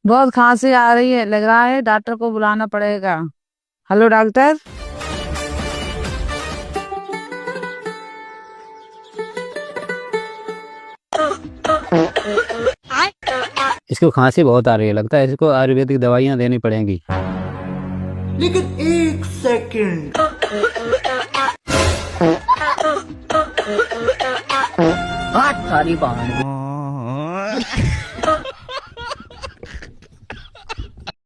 बहुत खांसी आ रही है, लग रहा है डॉक्टर को बुलाना पड़ेगा। Hello doctor. इसको खांसी बहुत आ रही है, लगता है इसको आयुर्वेदिक दवाइयाँ देनी पड़ेंगी। लेकिन एक सेकंड, हाथ सारी बाहर